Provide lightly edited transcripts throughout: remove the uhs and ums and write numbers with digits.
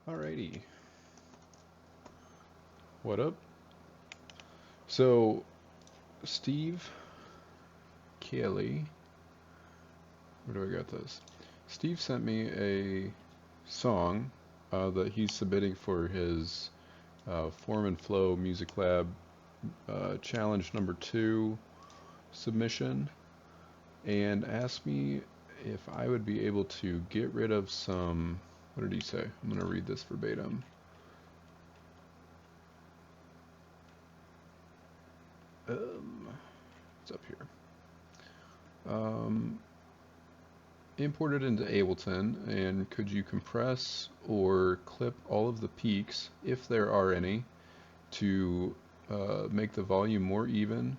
Alrighty, what up? So, Steve Kelly, where do I got this? Steve sent me a song that he's submitting for his Form and Flow Music Lab challenge number 2 submission, and asked me if I would be able to get rid of some. What did he say? I'm going to read this verbatim. It's up here. Um, Imported into Ableton, and could you compress or clip all of the peaks, if there are any, to make the volume more even,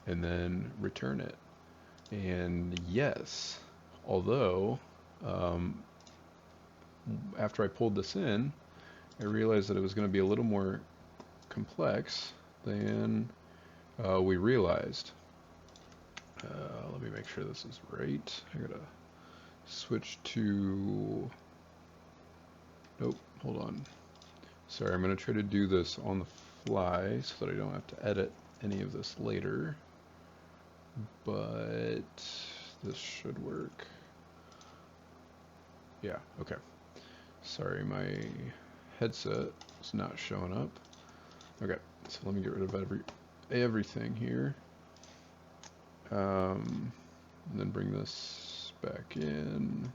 and then return it? And yes, although um, after I pulled this in, I realized that it was going to be a little more complex than we realized. Let me make sure this is right. I gotta switch to. Nope, hold on. Sorry, I'm gonna try to do this on the fly so that I don't have to edit any of this later. But this should work. Yeah, okay. Sorry, my headset is not showing up. Okay, so let me get rid of everything here. And then bring this back in.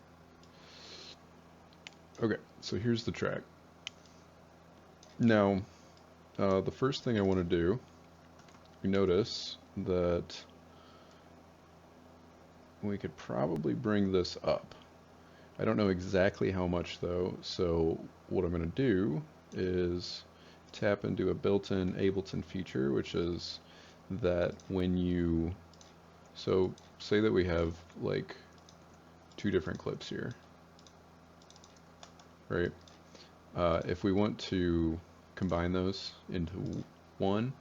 Okay, so here's the track. Now, the first thing I want to do, you notice that we could probably bring this up. I don't know exactly how much though, so what I'm going to do is tap into a built-in Ableton feature, which is that when you, so say that we have like 2 different clips here, right? If we want to combine those into one,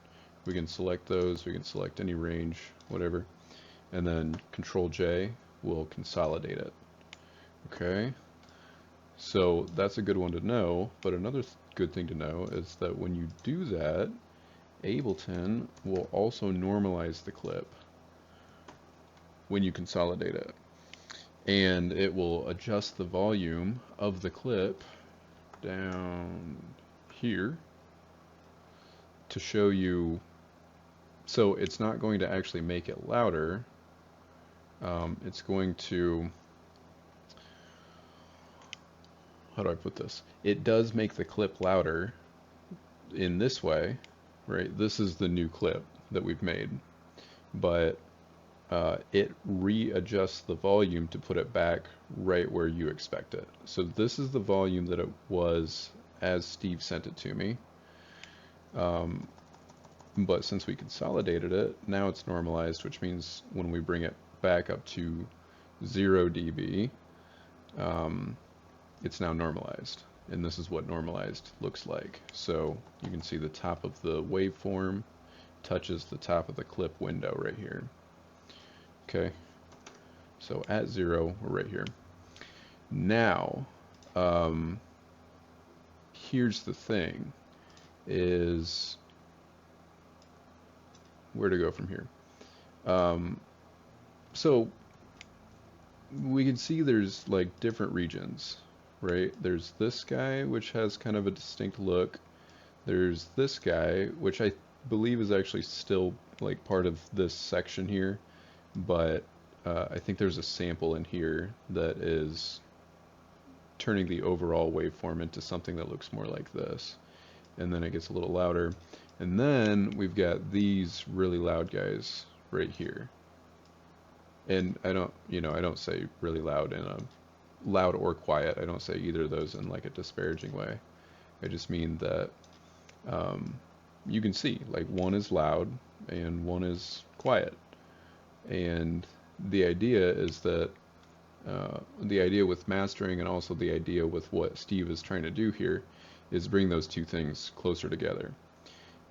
we can select those, we can select any range, whatever, and then Control J will consolidate it. Okay, so that's a good one to know, but another good thing to know is that when you do that, Ableton will also normalize the clip when you consolidate it. And it will adjust the volume of the clip down here to show you. So it's not going to actually make it louder. It's going to, how do I put this? It does make the clip louder in this way, right? This is the new clip that we've made, but it readjusts the volume to put it back right where you expect it. So this is the volume that it was as Steve sent it to me. But since we consolidated it, now it's normalized, which means when we bring it back up to 0 dB, it's now normalized. And this is what normalized looks like. So you can see the top of the waveform touches the top of the clip window right here. Okay, so at 0, we're right here. Now, here's the thing, is where to go from here. So we can see there's like different regions, right? There's this guy, which has kind of a distinct look. There's this guy, which I believe is actually still like part of this section here, but I think there's a sample in here that is turning the overall waveform into something that looks more like this. And then it gets a little louder. And then we've got these really loud guys right here. And I don't say really loud in a loud or quiet. I don't say either of those in like a disparaging way. I just mean that you can see like one is loud and one is quiet. And the idea is that the idea with mastering and also the idea with what Steve is trying to do here is bring those two things closer together.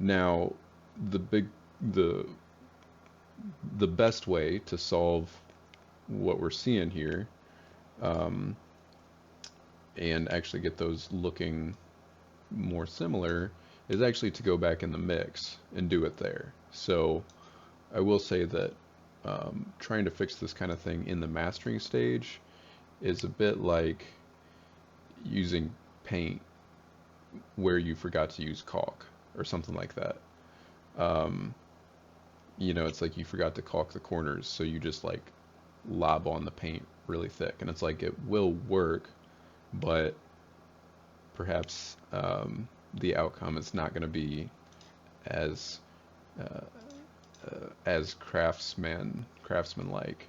Now, the the best way to solve what we're seeing here and actually get those looking more similar is actually to go back in the mix and do it there. So I will say that trying to fix this kind of thing in the mastering stage is a bit like using paint where you forgot to use caulk or something like that. Um, you know, it's like you forgot to caulk the corners, so you just like lob on the paint really thick, and it's like it will work, but perhaps the outcome is not going to be as uh, as craftsman-like.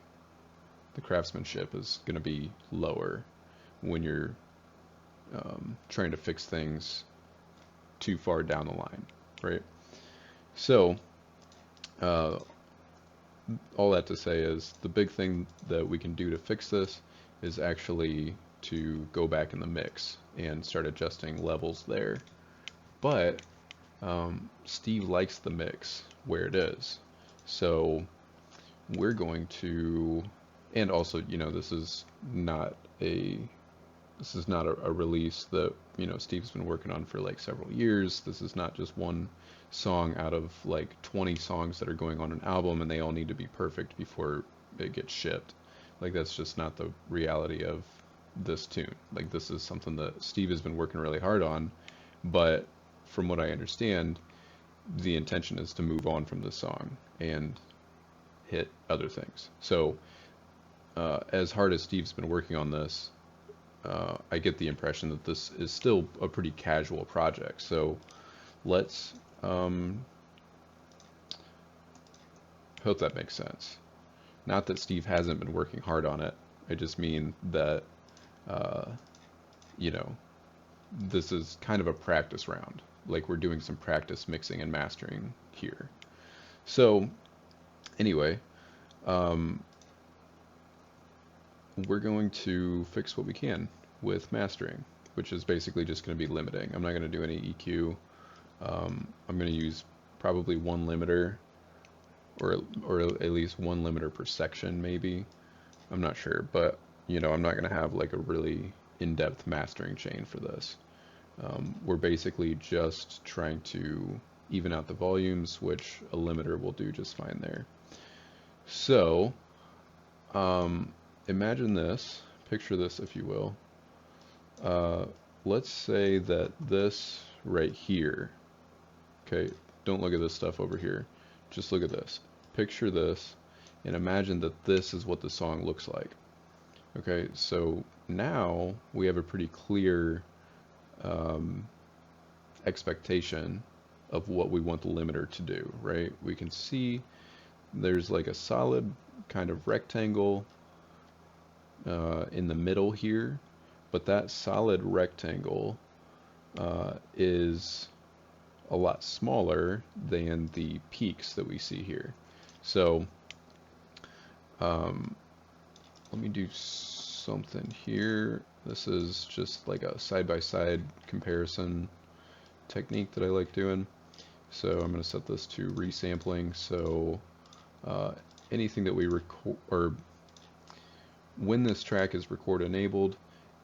The craftsmanship is going to be lower when you're trying to fix things too far down the line, right? So, uh, all that to say is the big thing that we can do to fix this is actually to go back in the mix and start adjusting levels there. But Steve likes the mix where it is. So we're going to, and also, you know, this is not a release that, you know, Steve's been working on for like several years. This is not just one song out of like 20 songs that are going on an album and they all need to be perfect before it gets shipped. Like that's just not the reality of this tune. Like this is something that Steve has been working really hard on, but from what I understand, the intention is to move on from this song and hit other things. So, as hard as Steve's been working on this, I get the impression that this is still a pretty casual project. So let's hope that makes sense. Not that Steve hasn't been working hard on it. I just mean that, uh, you know, this is kind of a practice round. Like we're doing some practice mixing and mastering here. So anyway, um, we're going to fix what we can with mastering, which is basically just going to be limiting. I'm not going to do any EQ. I'm going to use probably one limiter, or at least one limiter per section, maybe. I'm not sure, but you know, I'm not going to have like a really in-depth mastering chain for this. We're basically just trying to even out the volumes, which a limiter will do just fine there. So, imagine this, picture this if you will. Let's say that this right here, okay, don't look at this stuff over here, just look at this. Picture this and imagine that this is what the song looks like. Okay, so now we have a pretty clear expectation of what we want the limiter to do, right? We can see there's like a solid kind of rectangle in the middle here, but that solid rectangle is a lot smaller than the peaks that we see here. So let me do something here. This is just like a side-by-side comparison technique that I like doing. So I'm going to set this to resampling. So anything that we record, or when this track is record enabled,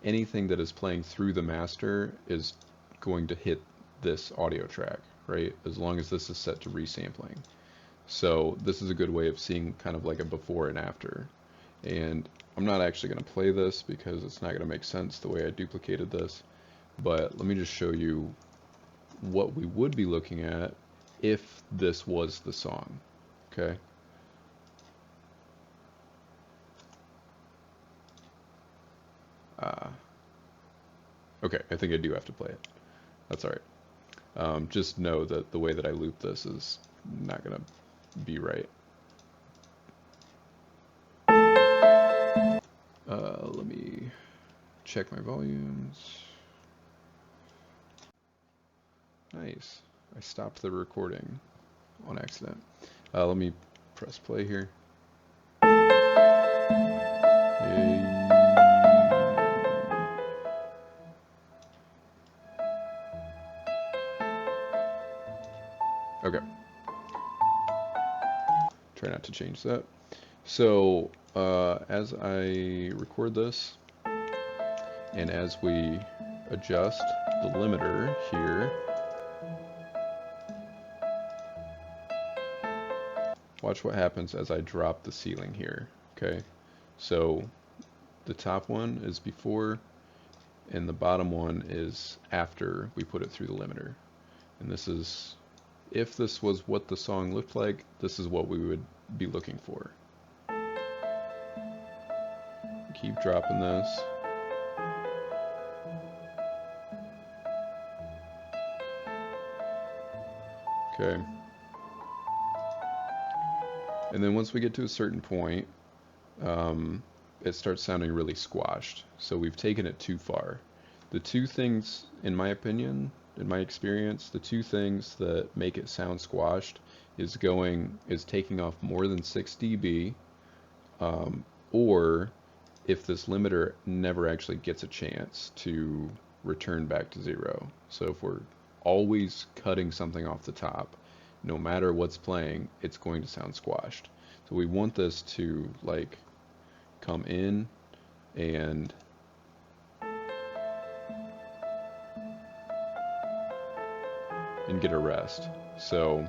anything that is playing through the master is going to hit this audio track, right? As long as this is set to resampling. So this is a good way of seeing kind of like a before and after. And I'm not actually going to play this because it's not going to make sense the way I duplicated this. But let me just show you what we would be looking at if this was the song, okay? Okay, I think I do have to play it. That's all right. Just know that the way that I loop this is not going to be right. Let me check my volumes. Nice. I stopped the recording on accident. Let me press play here. Yay. Okay. Try not to change that. So as I record this, And as we adjust the limiter here, watch what happens as I drop the ceiling here. Okay, so the top one is before and the bottom one is after we put it through the limiter. And this is, if this was what the song looked like, this is what we would be looking for. Keep dropping this. Okay. And then once we get to a certain point, it starts sounding really squashed. So we've taken it too far. The two things, in my opinion, in my experience, the two things that make it sound squashed is taking off more than 6 dB, or if this limiter never actually gets a chance to return back to 0. So if we're always cutting something off the top, no matter what's playing, it's going to sound squashed. So we want this to like come in and get a rest. So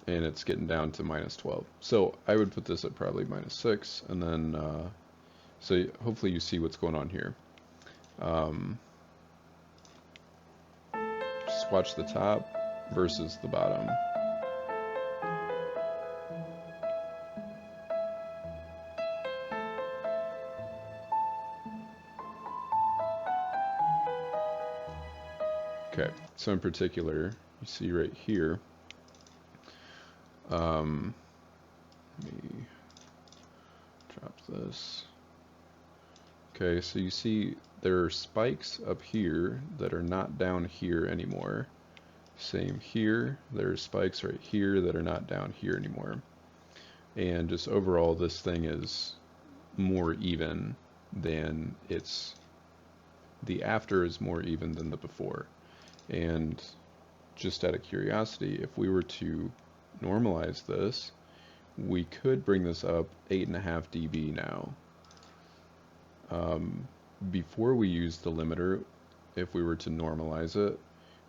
and it's getting down to -12. So I would put this at probably -6, and then so hopefully you see what's going on here. Just watch the top versus the bottom. Okay, so in particular, you see right here, let me drop this. Okay, so you see there are spikes up here that are not down here anymore. Same here, there are spikes right here that are not down here anymore. And just overall, this thing is more even than the after is more even than the before. And just out of curiosity, if we were to normalize this, we could bring this up 8.5 dB now. Before we use the limiter, if we were to normalize it,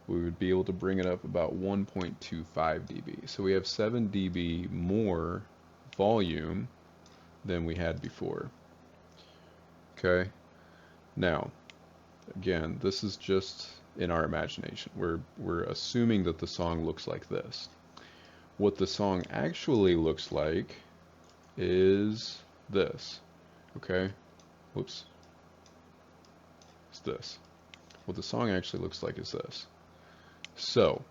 we would be able to bring it up about 1.25 dB. So we have 7 dB more volume than we had before. Okay, now again, this is just in our imagination. We're assuming that the song looks like this. What the song actually looks like is this. Okay, whoops, it's this. What the song actually looks like is this. So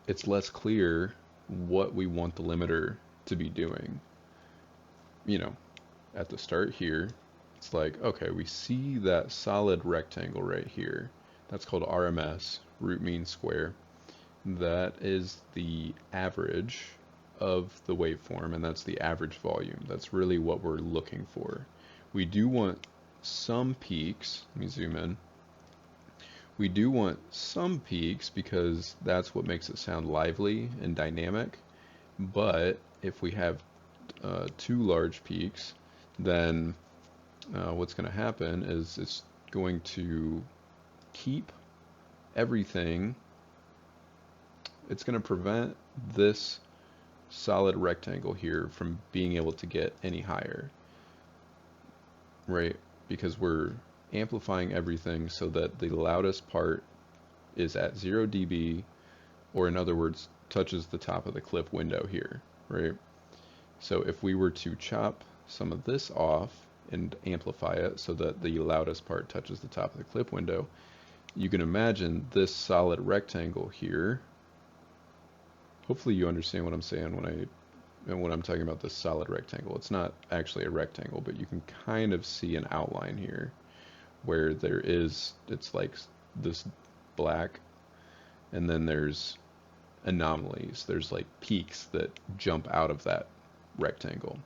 it's less clear what we want the limiter to be doing. You know, at the start here, it's like, okay, we see that solid rectangle right here. That's called RMS, root mean square. That is the average of the waveform, and that's the average volume. That's really what we're looking for. We do want some peaks. Let me zoom in. We do want some peaks because that's what makes it sound lively and dynamic. But if we have too large peaks, then what's going to happen is it's going to keep everything. It's going to prevent this solid rectangle here from being able to get any higher, right? Because we're amplifying everything so that the loudest part is at 0 dB, or in other words, touches the top of the clip window here, right? So if we were to chop some of this off and amplify it so that the loudest part touches the top of the clip window, you can imagine this solid rectangle here. Hopefully you understand what I'm saying when I'm talking about this solid rectangle. It's not actually a rectangle, but you can kind of see an outline here where it's like this black, and then there's anomalies. There's like peaks that jump out of that rectangle.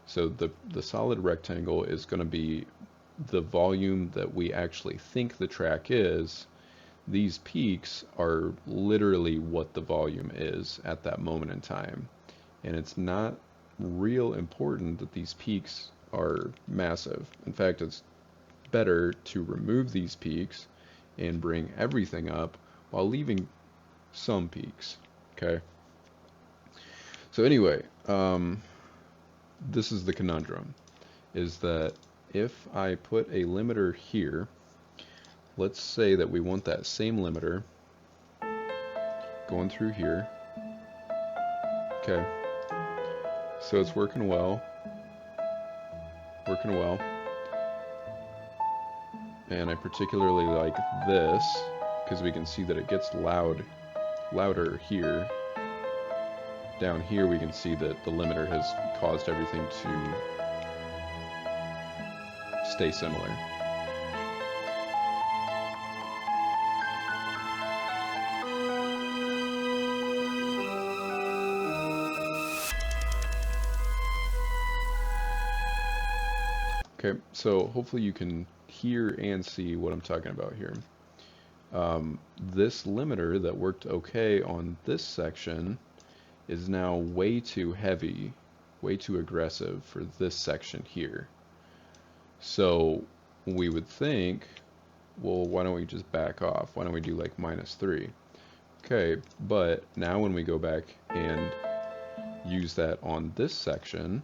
So the solid rectangle is going to be the volume that we actually think the track is. These peaks are literally what the volume is at that moment in time. And it's not real important that these peaks are massive. In fact, it's better to remove these peaks and bring everything up while leaving some peaks. Okay. So anyway, this is the conundrum, is that if I put a limiter here, let's say that we want that same limiter going through here. Okay. So it's working well. Working well. And I particularly like this because we can see that it gets louder here. Down here we can see that the limiter has caused everything to stay similar. Okay, so hopefully you can hear and see what I'm talking about here. This limiter that worked okay on this section is now way too heavy, way too aggressive for this section here. So we would think, well, why don't we just back off? Why don't we do like -3? Okay, but now when we go back and use that on this section,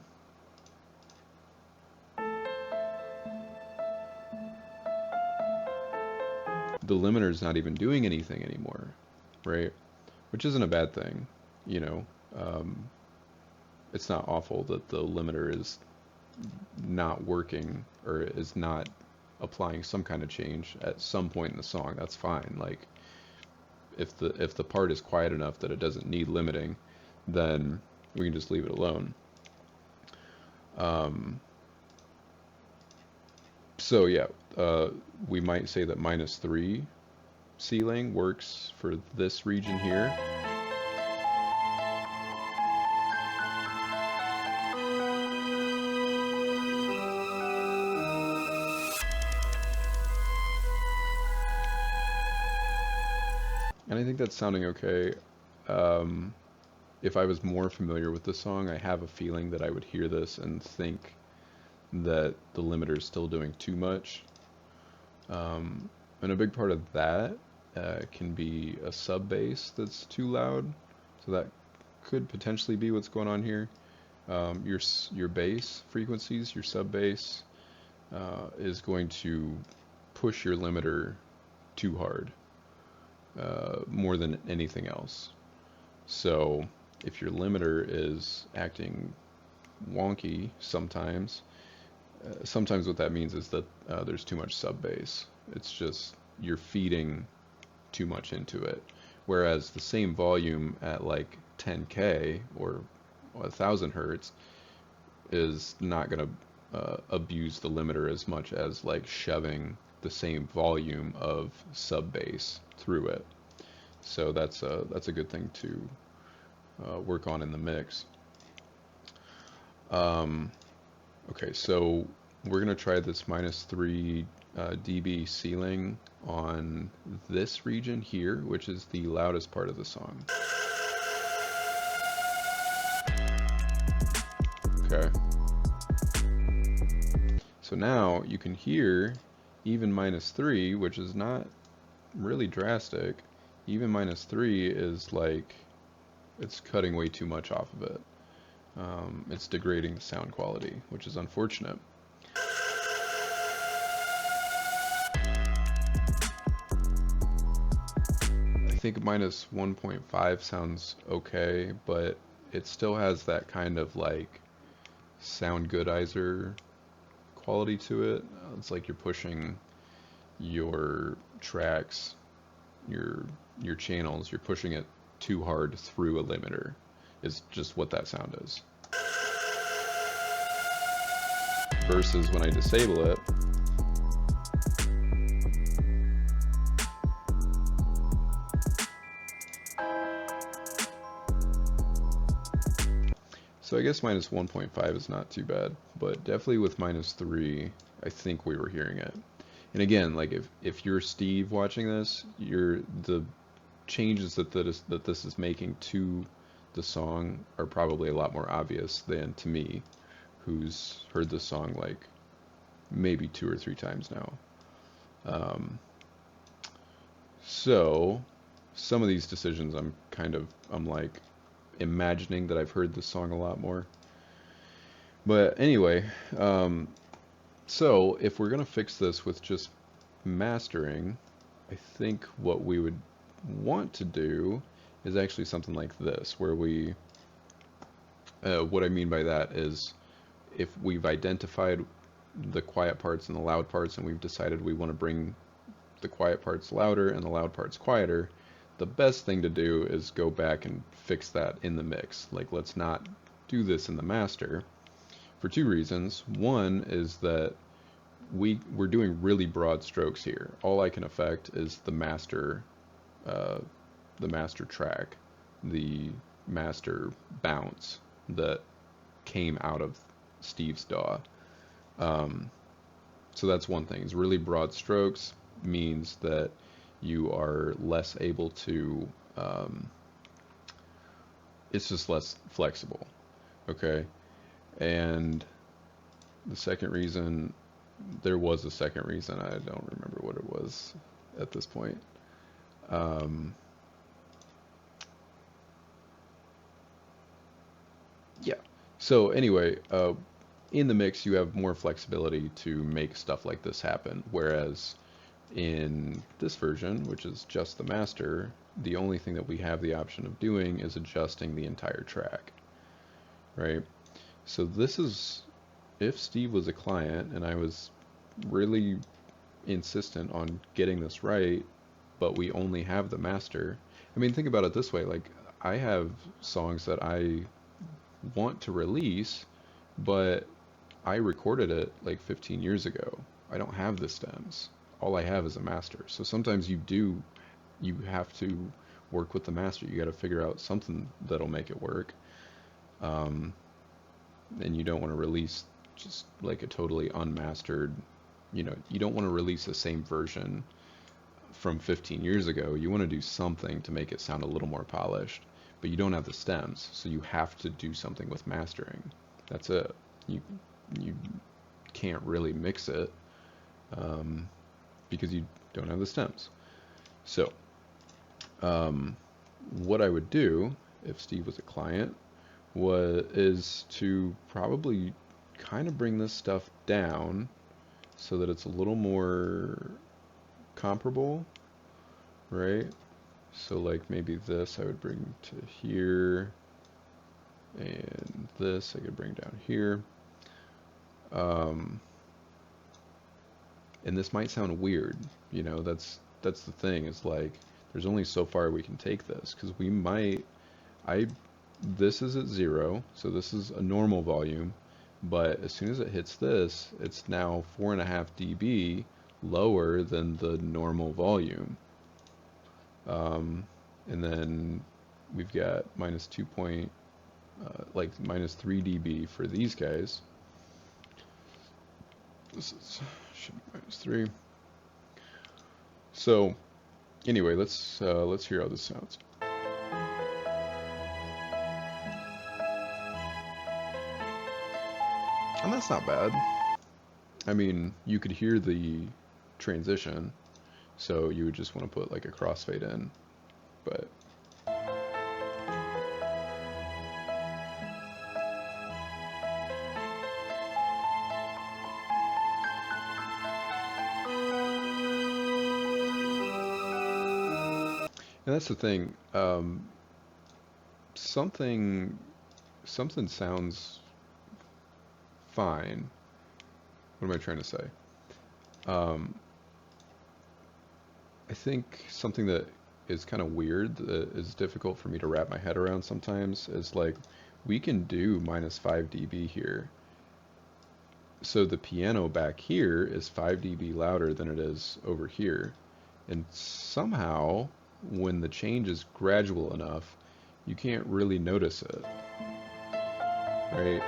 the limiter is not even doing anything anymore, right? Which isn't a bad thing, you know. It's not awful that the limiter is not working or is not applying some kind of change at some point in the song. That's fine. Like if the part is quiet enough that it doesn't need limiting, then we can just leave it alone. So yeah, we might say that -3 ceiling works for this region here. And I think that's sounding okay. If I was more familiar with the song, I have a feeling that I would hear this and think that the limiter is still doing too much. And a big part of that can be a sub bass that's too loud. So that could potentially be what's going on here. Your bass frequencies, your sub bass, is going to push your limiter too hard, more than anything else. So if your limiter is acting wonky sometimes, sometimes what that means is that there's too much sub bass. It's just you're feeding too much into it. Whereas the same volume at like 10K or 1000 hertz is not going to abuse the limiter as much as like shoving the same volume of sub bass through it. So that's a good thing to work on in the mix. Okay, so we're going to try this -3 dB ceiling on this region here, which is the loudest part of the song. Okay. So now you can hear even -3, which is not really drastic. Even -3 is like, it's cutting way too much off of it. It's degrading the sound quality, which is unfortunate. I think -1.5 sounds okay, but it still has that kind of like sound goodizer quality to it. It's like you're pushing your tracks, your channels, you're pushing it too hard through a limiter, is just what that sound is. Versus when I disable it, so I guess -1.5 is not too bad, but definitely with -3, I think we were hearing it. And again, like if you're Steve watching this, the changes that this is making to the song are probably a lot more obvious than to me, who's heard the song like maybe 2 or 3 times now. Um, so some of these decisions I'm like imagining that I've heard this song a lot more. But anyway, um, so if we're gonna fix this with just mastering, I think what we would want to do is actually something like this, where what I mean by that is if we've identified the quiet parts and the loud parts and we've decided we want to bring the quiet parts louder and the loud parts quieter, the best thing to do is go back and fix that in the mix. Like, let's not do this in the master for two reasons. One is that we're doing really broad strokes here. All I can affect is uh, the master track, the master bounce that came out of Steve's DAW. Um, so that's one thing. It's really broad strokes means that you are less able to. It's just less flexible. Okay, and the second reason, there was a second reason. I don't remember what it was at this point. Um, yeah. So anyway, in the mix, you have more flexibility to make stuff like this happen. Whereas in this version, which is just the master, the only thing that we have the option of doing is adjusting the entire track, right? So this is, if Steve was a client and I was really insistent on getting this right, but we only have the master. I mean, think about it this way, like I have songs that I want to release, but I recorded it like 15 years ago. I don't have the stems. All I have is a master. So sometimes you have to work with the master. You got to figure out something that'll make it work. Um, and you don't want to release just like a totally unmastered, you don't want to release the same version from 15 years ago. You want to do something to make it sound a little more polished, but you don't have the stems, so you have to do something with mastering. That's it. You can't really mix it um, because you don't have the stems. So what I would do if Steve was a client is to probably kind of bring this stuff down so that it's a little more comparable, right? So like maybe this I would bring to here, and this I could bring down here. Um, and this might sound weird, that's the thing, is like there's only so far we can take this because I this is at 0, so this is a normal volume, but as soon as it hits this, it's now 4.5 dB lower than the normal volume. And then we've got minus 2 point, like minus 3 dB for these guys. This should be minus 3. So anyway, let's hear how this sounds. And that's not bad. I mean, you could hear the transition, so you would just want to put like a crossfade in, but and that's the thing. Something something sounds fine. What am I trying to say? Um, I think something that is kind of weird, that is difficult for me to wrap my head around sometimes, is like we can do minus 5 dB here. So the piano back here is 5 dB louder than it is over here. And somehow, when the change is gradual enough, you can't really notice it, right?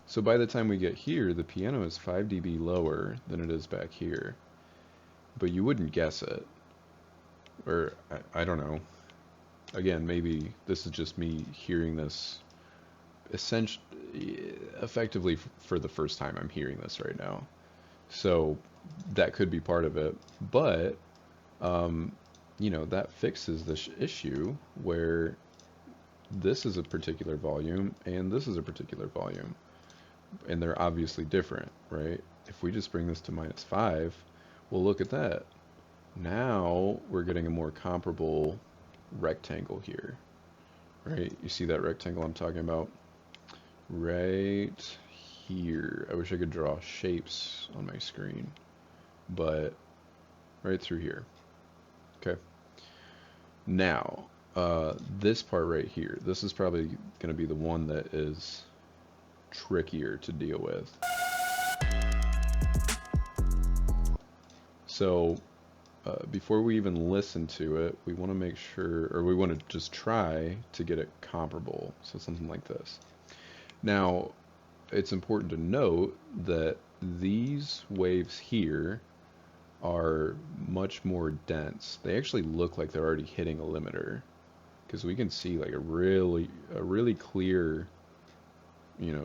So by the time we get here, the piano is 5 dB lower than it is back here. But you wouldn't guess it. Or, I don't know. Again, maybe this is just me hearing this effectively for the first time I'm hearing this right now. So that could be part of it. But, um, that fixes this issue where this is a particular volume and this is a particular volume. And they're obviously different, right? If we just bring this to -5, well, look at that. Now we're getting a more comparable rectangle here, right? You see that rectangle I'm talking about? Right here. I wish I could draw shapes on my screen, but right through here. Okay. Now, this part right here, this is probably going to be the one that is trickier to deal with. So, before we even listen to it, we want to make sure, or we want to just try to get it comparable. So something like this. Now, it's important to note that these waves here are much more dense. They actually look like they're already hitting a limiter, because we can see like a really clear,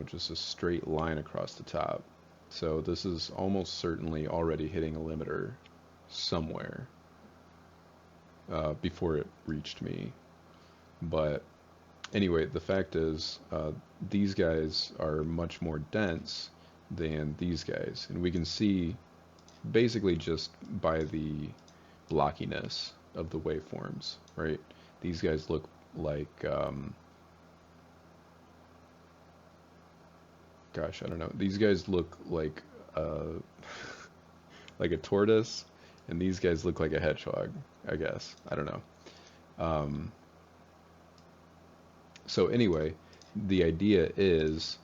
just a straight line across the top. So this is almost certainly already hitting a limiter somewhere before it reached me. But anyway, the fact is, these guys are much more dense than these guys, and we can see basically just by the blockiness of the waveforms, right? These guys look like, gosh, I don't know. These guys look like like a tortoise, and these guys look like a hedgehog, I guess. I don't know. Um, so anyway, the idea is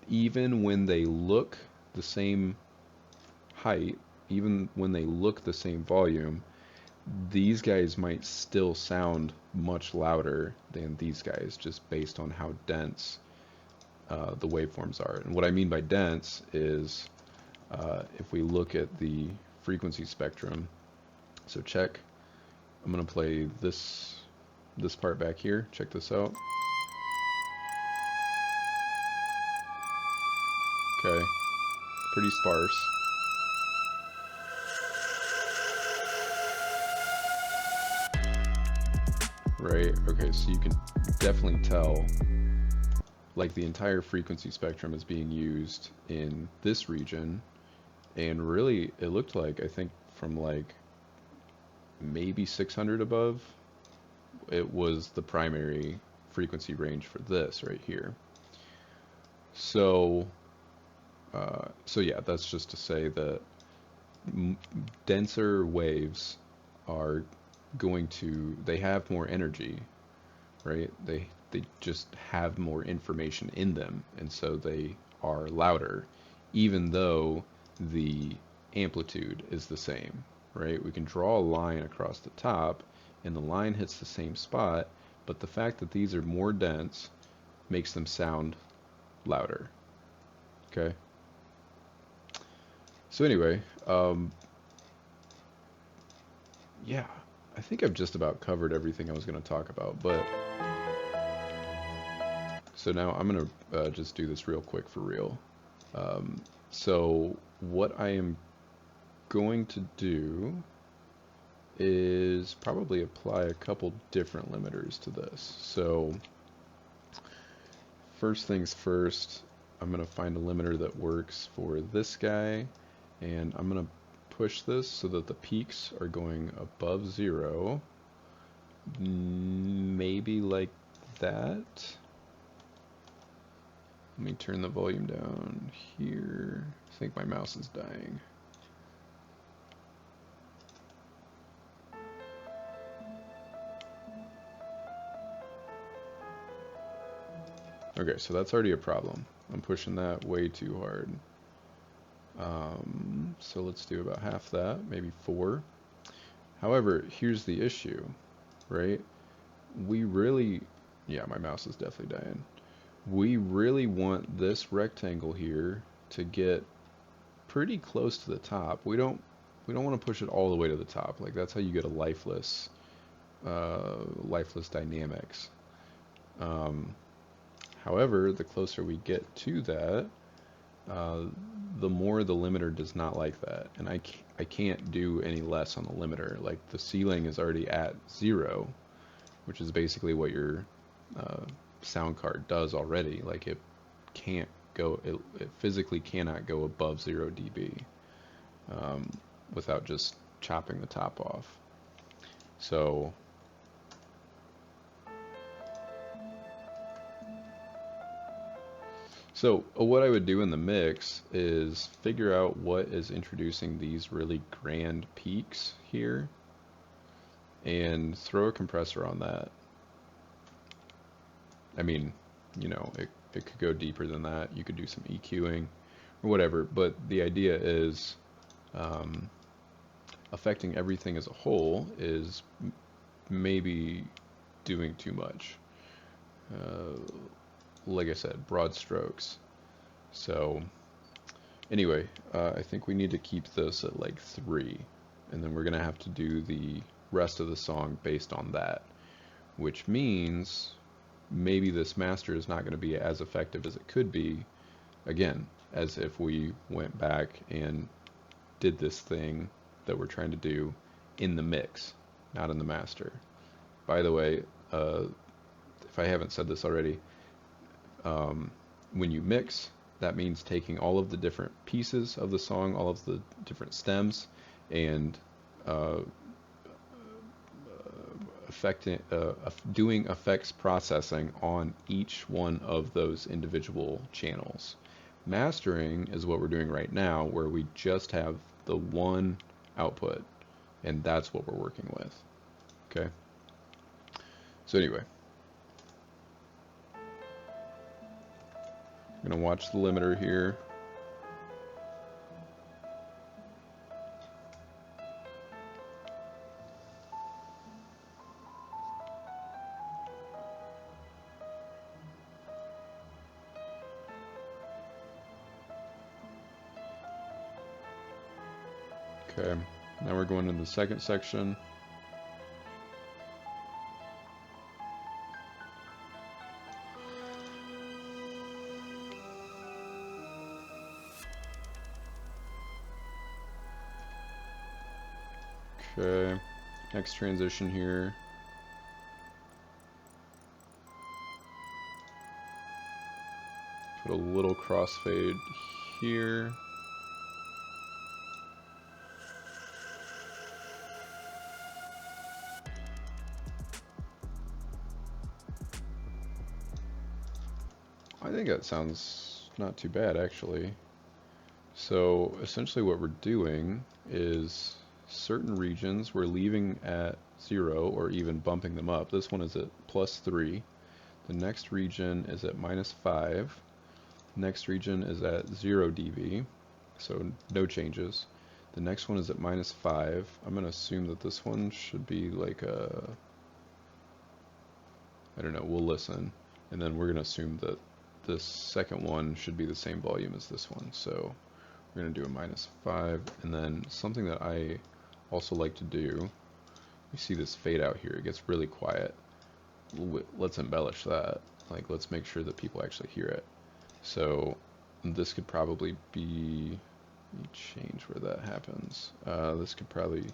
even when they look the same height, even when they look the same volume, these guys might still sound much louder than these guys just based on how dense the waveforms are. And what I mean by dense is if we look at the frequency spectrum, so check, I'm going to play this part back here. Check this out. Okay, pretty sparse. Right, okay, so you can definitely tell like the entire frequency spectrum is being used in this region, and really it looked like, I think from like maybe 600 above, it was the primary frequency range for this right here. So so yeah, that's just to say that denser waves are they have more energy, right? They just have more information in them, and so they are louder, even though the amplitude is the same, right? We can draw a line across the top, and the line hits the same spot, but the fact that these are more dense makes them sound louder. Okay? So anyway, yeah, I think I've just about covered everything I was going to talk about, but so now I'm going to just do this real quick for real. So what I am going to do is probably apply a couple different limiters to this. So first things first, I'm going to find a limiter that works for this guy, and I'm going to push this so that the peaks are going above 0, maybe like that. Let me turn the volume down here. I think my mouse is dying. Okay, so that's already a problem. I'm pushing that way too hard. So let's do about half that, maybe 4. However, here's the issue, right? We really, yeah, my mouse is definitely dying. we really want this rectangle here to get pretty close to the top. We don't want to push it all the way to the top. Like that's how you get a lifeless dynamics. Um, However, the closer we get to that, uh, the more the limiter does not like that, and I can't do any less on the limiter. Like the ceiling is already at 0, which is basically what your uh, sound card does already. Like can't it physically cannot go above 0 dB um, without just chopping the top off. So what I would do in the mix is figure out what is introducing these really grand peaks here and throw a compressor on that. I mean, it could go deeper than that. You could do some EQing or whatever, but the idea is um, affecting everything as a whole is maybe doing too much. Uh, like I said, broad strokes. So anyway, I think we need to keep this at like 3, and then we're gonna have to do the rest of the song based on that, which means maybe this master is not going to be as effective as it could be, again, as if we went back and did this thing that we're trying to do in the mix, not in the master. By the way, if I haven't said this already, when you mix, that means taking all of the different pieces of the song, all of the different stems, and uh, doing effects processing on each one of those individual channels. Mastering is what we're doing right now, where we just have the one output, and that's what we're working with. Okay? So anyway, I'm going to watch the limiter here. Okay, now we're going to the second section. Okay, next transition here. Put a little crossfade here. I think that sounds not too bad, actually. So essentially what we're doing is certain regions we're leaving at 0 or even bumping them up. This one is at +3. The next region is at -5. Next region is at 0 dB, so no changes. The next one is at -5. I'm going to assume that this one should be like I don't know, we'll listen. And then we're going to assume that this second one should be the same volume as this one. So we're going to do a -5. And then something that I also like to do, you see this fade out here, it gets really quiet. Let's embellish that. Like, let's make sure that people actually hear it. So this could probably be, let me change where that happens. This could probably,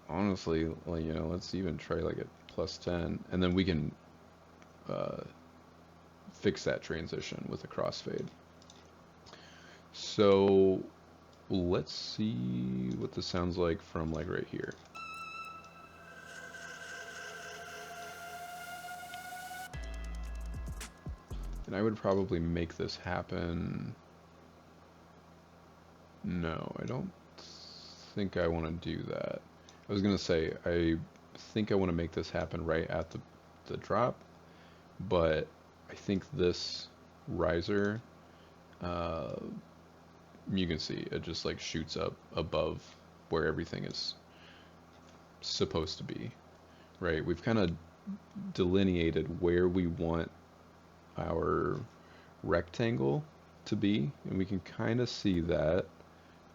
honestly, like, let's even try like at +10, and then we can fix that transition with a crossfade. So let's see what this sounds like from like right here. And I would probably make this happen. No, I don't think I want to do that. I was going to say, I think I want to make this happen right at the drop, but I think this riser, you can see it just like shoots up above where everything is supposed to be, right? We've kind of delineated where we want our rectangle to be, and we can kind of see that.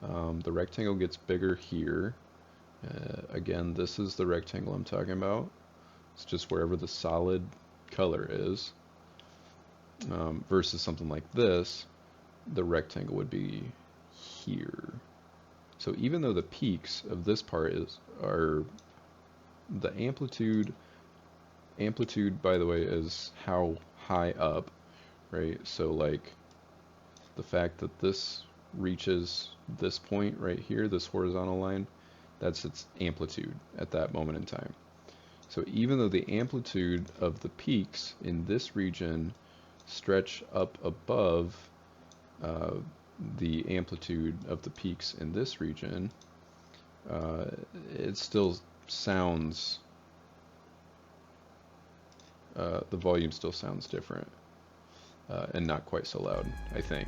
The rectangle gets bigger here. Again, this is the rectangle I'm talking about. It's just wherever the solid color is. Versus something like this, the rectangle would be here. So even though the peaks of this part are the amplitude, by the way, is how high up, right? So like the fact that this reaches this point right here, this horizontal line, that's its amplitude at that moment in time. So even though the amplitude of the peaks in this region stretch up above the amplitude of the peaks in this region, it still sounds, the volume still sounds different and not quite so loud, I think.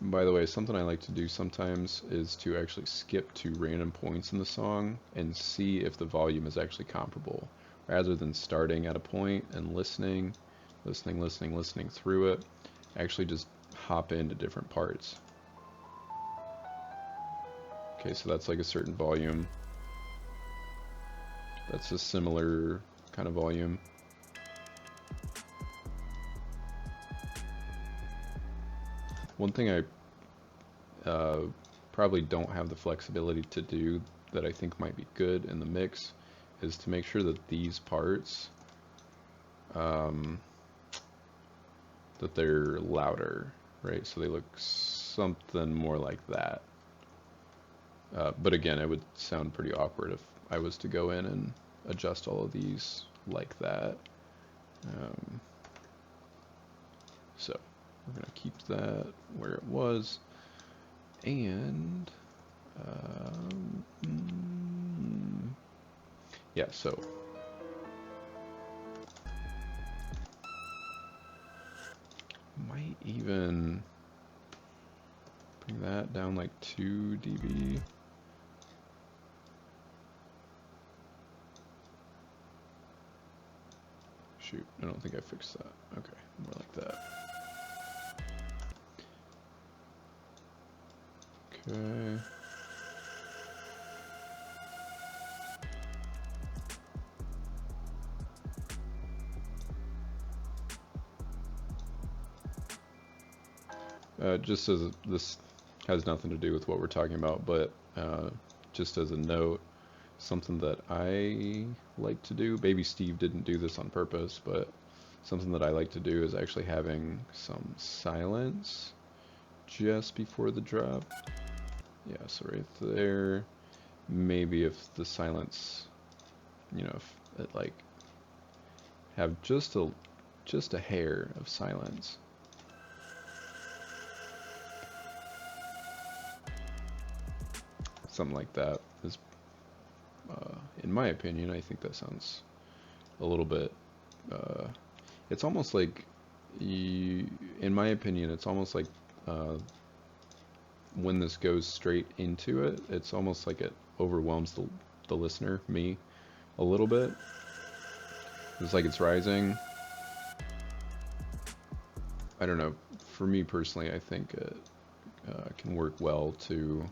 By the way, something I like to do sometimes is to actually skip to random points in the song and see if the volume is actually comparable, rather than starting at a point and listening through it. Actually just hop into different parts. Okay, so that's like a certain volume. That's a similar kind of volume. One thing I probably don't have the flexibility to do that I think might be good in the mix is to make sure that these parts, that they're louder, right? So they look something more like that. But again, it would sound pretty awkward if I was to go in and adjust all of these like that. So we're going to keep that where it was. And yeah, so might even bring that down like 2 dB. Shoot, I don't think I fixed that. Okay, more like that. Okay. Just as this has nothing to do with what we're talking about, but just as a note, something that I like to do, Baby Steve didn't do this on purpose, but something that I like to do is actually having some silence just before the drop. Yeah, so right there. Maybe if the silence, you know, if it like have just a hair of silence. Something like that is, in my opinion, I think that sounds a little bit, it's almost like, in my opinion, it's almost like when this goes straight into it, it's almost like it overwhelms the listener, me, a little bit. It's like it's rising. I don't know, for me personally, I think it can work well to,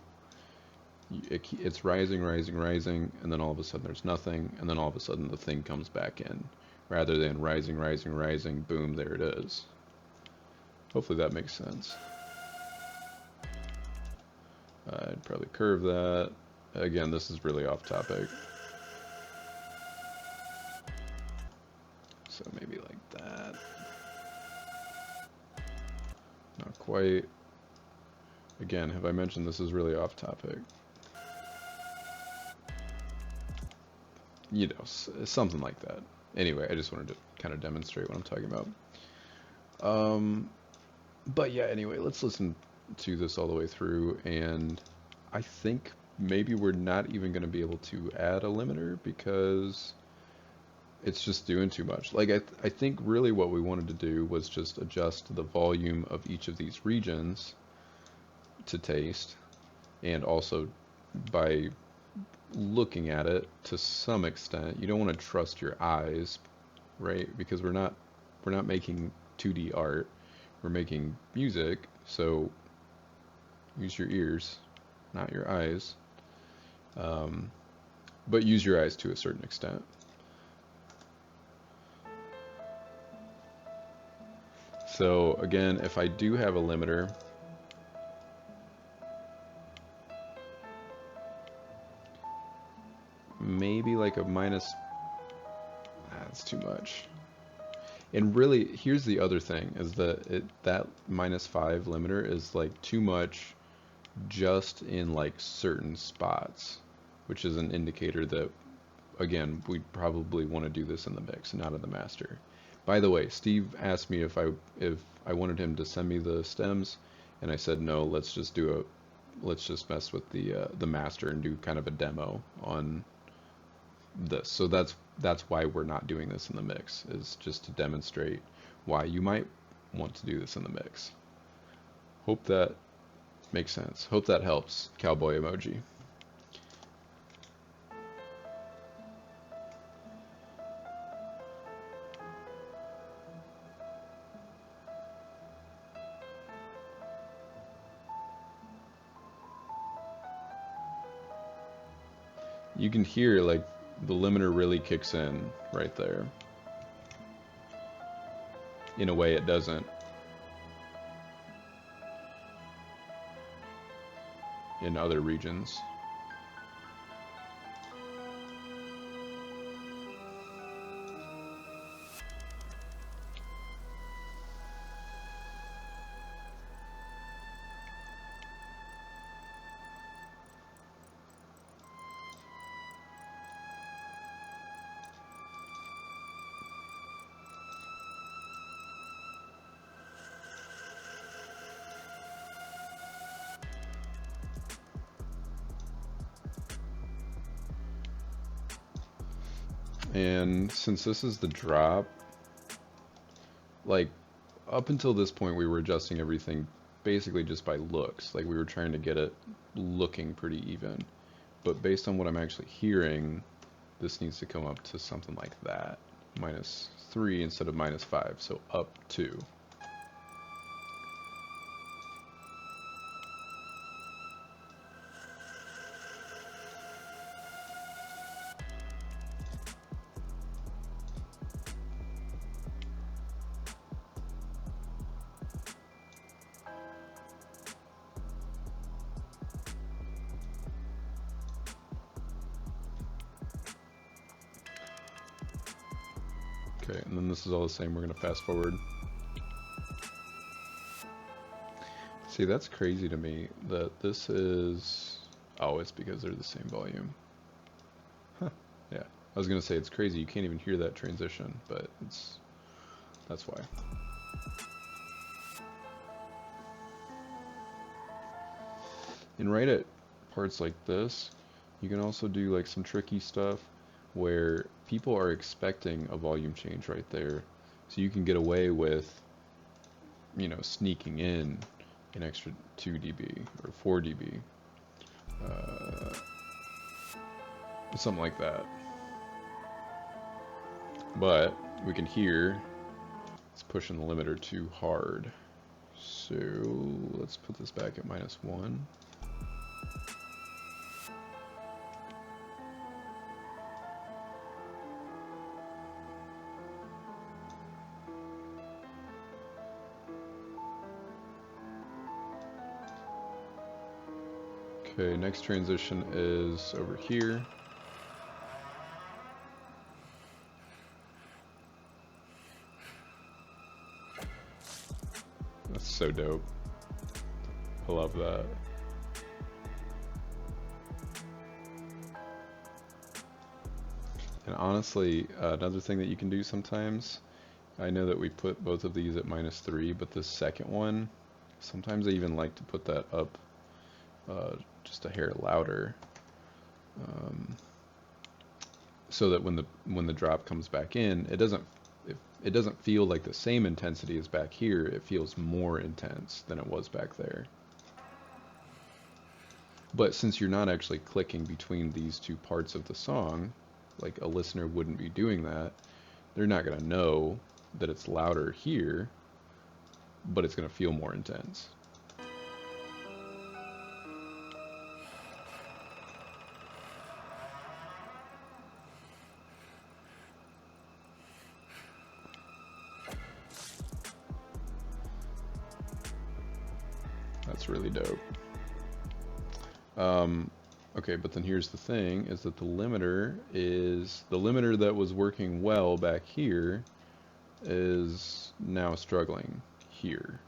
it's rising, and then all of a sudden there's nothing, and then all of a sudden the thing comes back in, rather than rising, boom, there it is. Hopefully that makes sense. I'd probably curve that. Again, this is really off topic. So maybe like that. Not quite. Again, have I mentioned this is really off topic? You know, something like that. Anyway, I just wanted to kind of demonstrate what I'm talking about. But yeah, anyway, let's listen to this all the way through, and I think maybe we're not even going to be able to add a limiter, because it's just doing too much. Like I think really what we wanted to do was just adjust the volume of each of these regions to taste, and also by looking at it to some extent, you don't want to trust your eyes, right? Because we're not making 2D art. We're making music, so use your ears, not your eyes. Um, but use your eyes to a certain extent. So again, if I do have a limiter, maybe like a minus, that's too much. And really, here's the other thing, is that that -5 limiter is like too much just in like certain spots, which is an indicator that, again, we'd probably want to do this in the mix, not in the master. By the way, Steve asked me if I wanted him to send me the stems, and I said no. Let's just mess with the master and do kind of a demo on this. So that's why we're not doing this in the mix, is just to demonstrate why you might want to do this in the mix. Hope that makes sense. Hope that helps, cowboy emoji. You can hear like the limiter really kicks in right there. In a way it doesn't in other regions. And since this is the drop, like up until this point we were adjusting everything basically just by looks. Like we were trying to get it looking pretty even. But based on what I'm actually hearing, this needs to come up to something like that. -3 instead of -5, so up 2. Okay, and then this is all the same. We're going to fast forward. See, that's crazy to me that this is... Oh, it's because they're the same volume. Huh. Yeah, I was going to say it's crazy. You can't even hear that transition, but that's why. And right at parts like this, you can also do like some tricky stuff where people are expecting a volume change right there. So you can get away with, you know, sneaking in an extra 2 dB or 4 dB. Something like that. But we can hear it's pushing the limiter too hard. So let's put this back at -1. Okay, next transition is over here. That's so dope. I love that. And honestly, another thing that you can do sometimes, I know that we put both of these at -3, but the second one, sometimes I even like to put that up just a hair louder. so that when the drop comes back in, it doesn't feel like the same intensity as back here. It feels more intense than it was back there. But since you're not actually clicking between these two parts of the song, like a listener wouldn't be doing that, they're not going to know that it's louder here, but it's going to feel more intense. That's really dope. Okay, but then here's the thing, is that the limiter that was working well back here is now struggling here.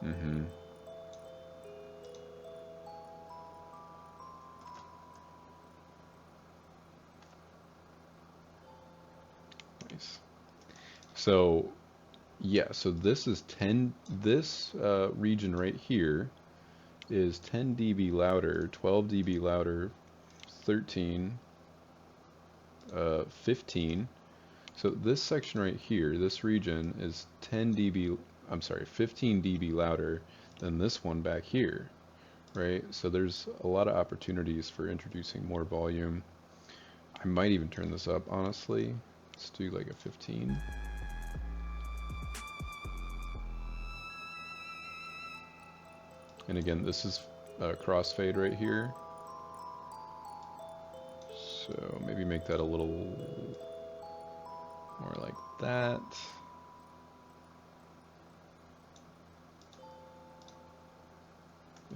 Mm-hmm. Nice. So, yeah, so this is 10, this region right here is 10 dB louder, 12 dB louder, 13, 15. So this section right here, this region is 10 dB, I'm sorry, 15 dB louder than this one back here, right? So there's a lot of opportunities for introducing more volume. I might even turn this up, honestly. Let's do like a 15. And again, this is crossfade right here. So maybe make that a little more like that.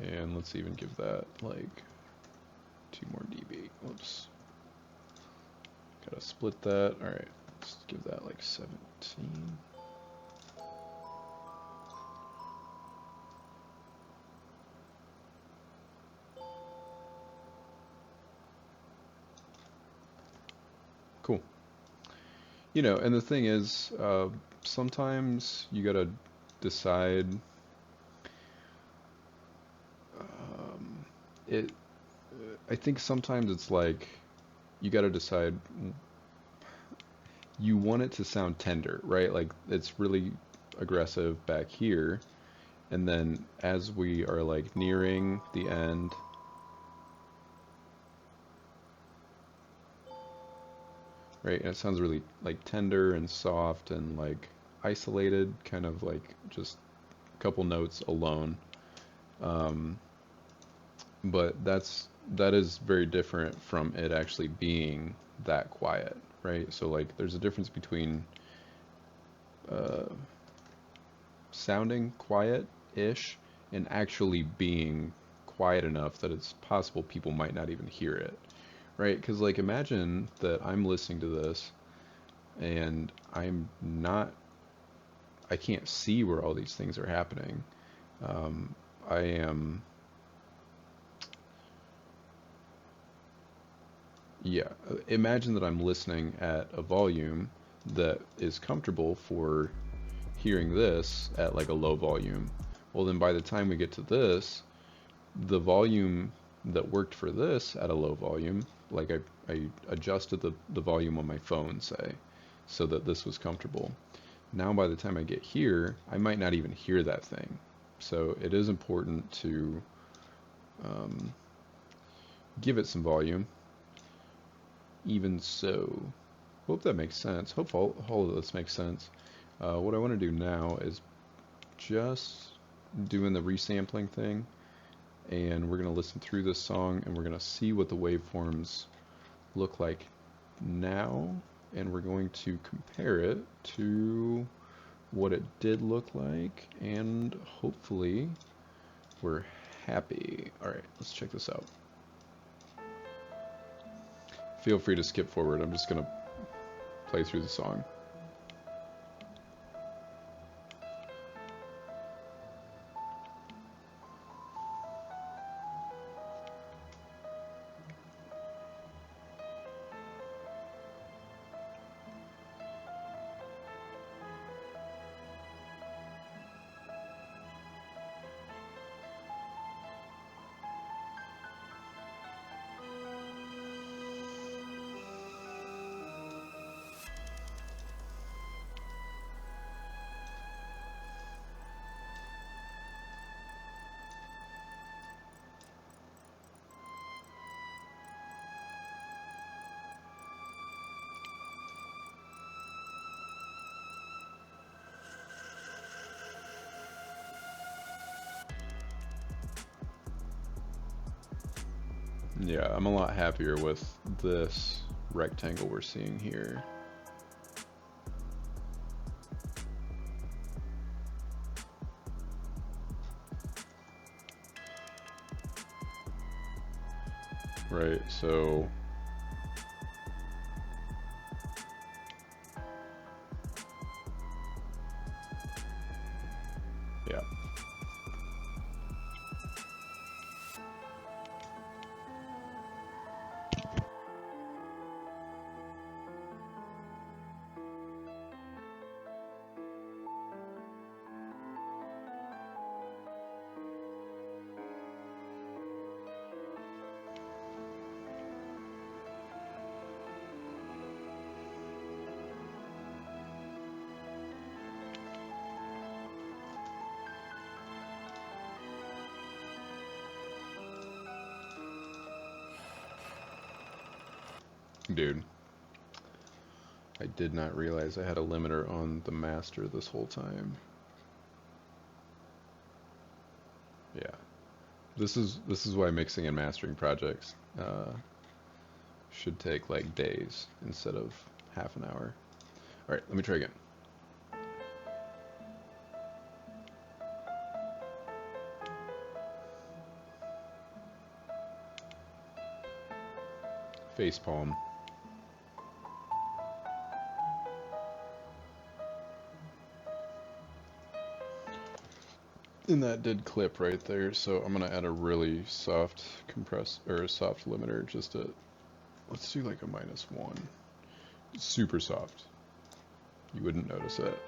And let's even give that like 2 more dB. Whoops. Gotta split that. Alright, let's give that like 17. Cool. You know, and the thing is, sometimes you gotta decide. It. I think sometimes it's like you gotta decide. You want it to sound tender, right? Like it's really aggressive back here, and then as we are like nearing the end, right? And it sounds really like tender and soft and like isolated, kind of like just a couple notes alone. Um, but that is very different from it actually being that quiet, right? So like there's a difference between uh, sounding quiet-ish and actually being quiet enough that it's possible people might not even hear it, right? Because like imagine that I'm listening to this and I can't see where all these things are happening. I am, yeah, imagine that I'm listening at a volume that is comfortable for hearing this at like a low volume. Well, then by the time we get to this, the volume that worked for this at a low volume, like I adjusted the volume on my phone, say, so that this was comfortable. Now by the time I get here, I might not even hear that thing. So it is important to um, give it some volume. Even so, hope that makes sense. Hope all of this makes sense. What I want to do now is just doing the resampling thing, and we're going to listen through this song and we're going to see what the waveforms look like now, and we're going to compare it to what it did look like, and hopefully we're happy. Alright, let's check this out. Feel free to skip forward, I'm just gonna play through the song. Yeah, I'm a lot happier with this rectangle we're seeing here. Right, so yeah. Dude, I did not realize I had a limiter on the master this whole time. Yeah. This is why mixing and mastering projects should take like days instead of half an hour. All right, let me try again. Facepalm. And that did clip right there, so I'm gonna add a really soft compress or a soft limiter just to, let's do like a -1. Super soft. You wouldn't notice it.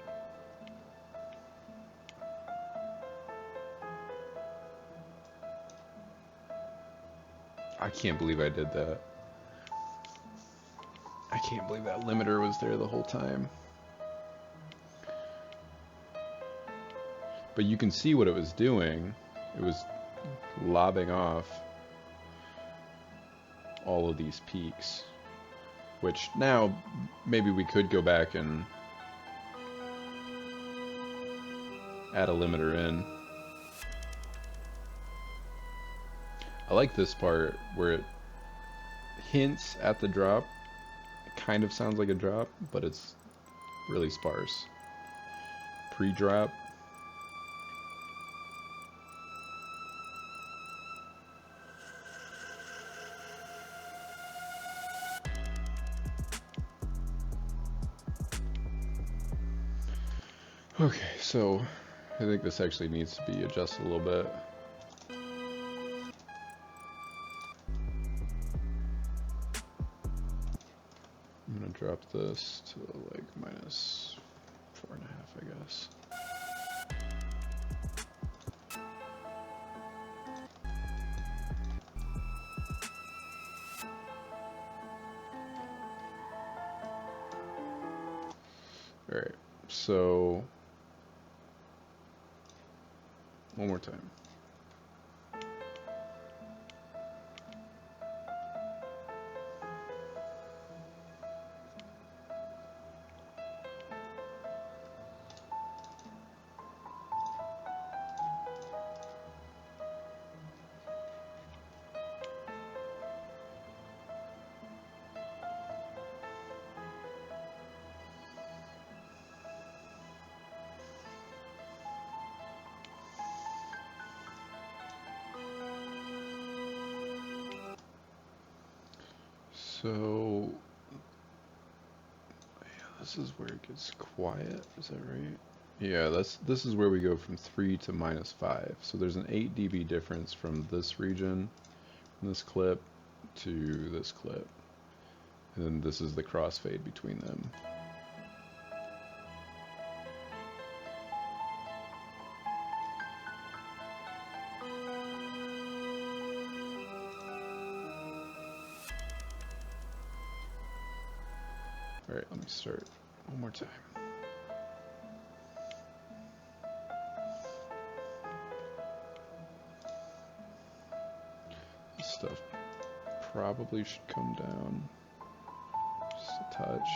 I can't believe I did that. I can't believe that limiter was there the whole time. But you can see what it was doing. It was lobbing off all of these peaks, which now maybe we could go back and add a limiter in. I like this part where it hints at the drop. It kind of sounds like a drop, but it's really sparse. Pre-drop. Okay, so I think this actually needs to be adjusted a little bit. I'm gonna drop this to like -4.5, I guess. All right, so one more time. So, yeah, this is where it gets quiet, is that right? Yeah, this is where we go from 3 to -5. So there's an 8 dB difference from this region, this clip, to this clip. And then this is the crossfade between them. Alright, let me start one more time. This stuff probably should come down just a touch.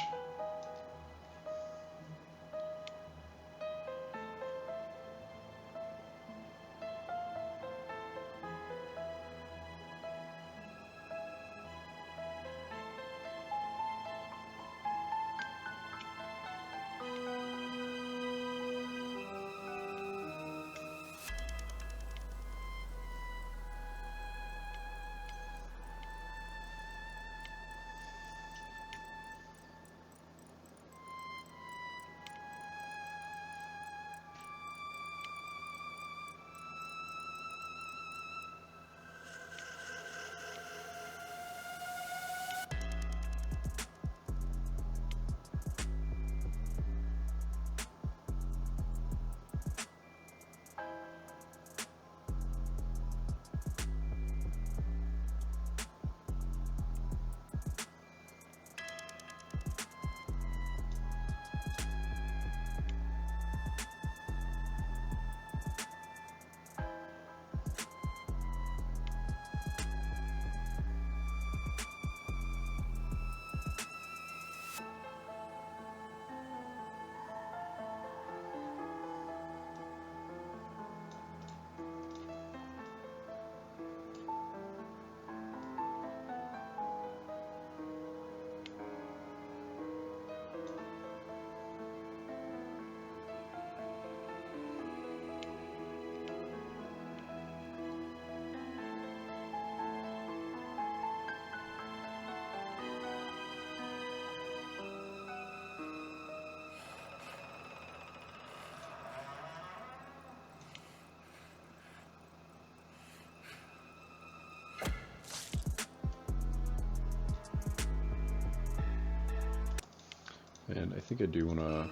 And I think I do want to...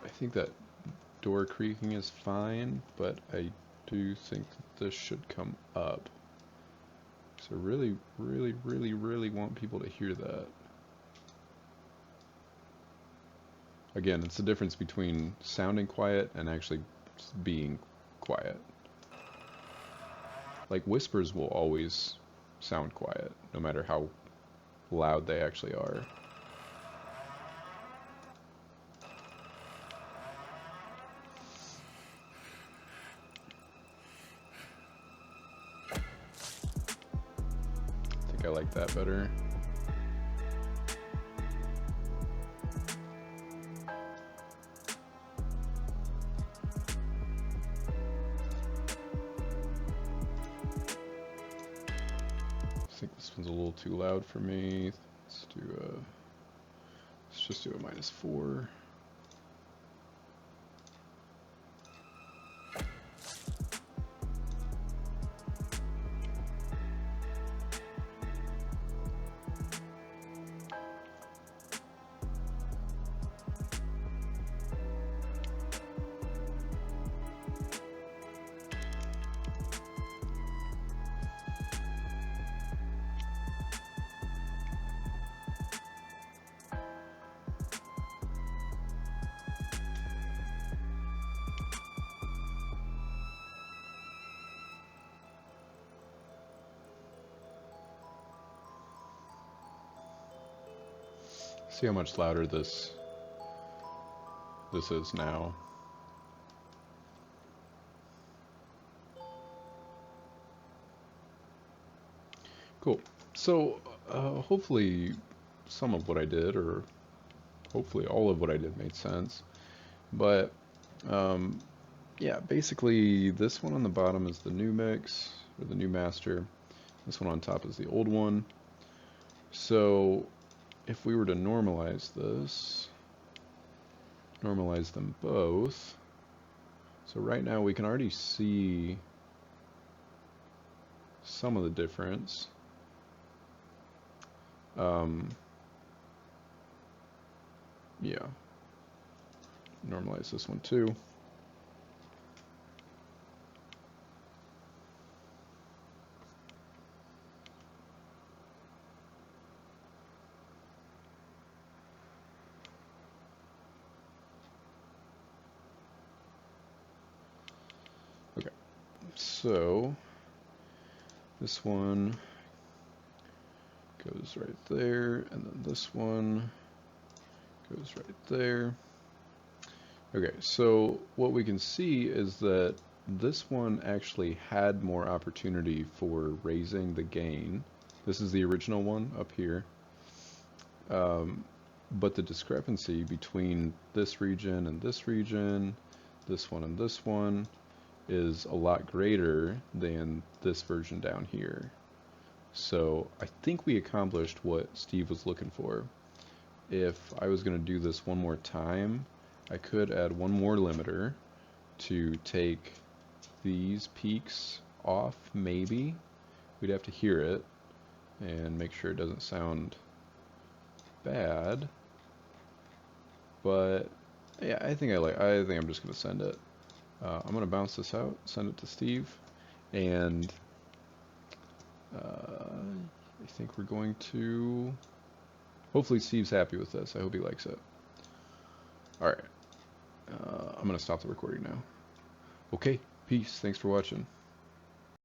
I think that door creaking is fine, but I do think that this should come up. So really, really, really, really want people to hear that. Again, it's the difference between sounding quiet and actually being quiet. Like whispers will always sound quiet, no matter how loud they actually are. I think I like that better. I think this one's a little too loud for me. Let's just do a -4. See how much louder this is now. Cool. So hopefully some of what I did, or hopefully all of what I did, made sense. But yeah, basically this one on the bottom is the new mix, or the new master. This one on top is the old one. So if we were to normalize this, normalize them both. So right now we can already see some of the difference. Yeah. Normalize this one too. Okay, so this one goes right there, and then this one goes right there. Okay, so what we can see is that this one actually had more opportunity for raising the gain. This is the original one up here. But the discrepancy between this region and this region, this one and this one, is a lot greater than this version down here. So I think we accomplished what Steve was looking for. If I was going to do this one more time, I could add one more limiter to take these peaks off, maybe. We'd have to hear it and make sure it doesn't sound bad. But yeah, I think I'm just gonna send it. I'm gonna bounce this out, send it to Steve, and I think we're going to. Hopefully, Steve's happy with this. I hope he likes it. All right, I'm gonna stop the recording now. Okay, peace. Thanks for watching.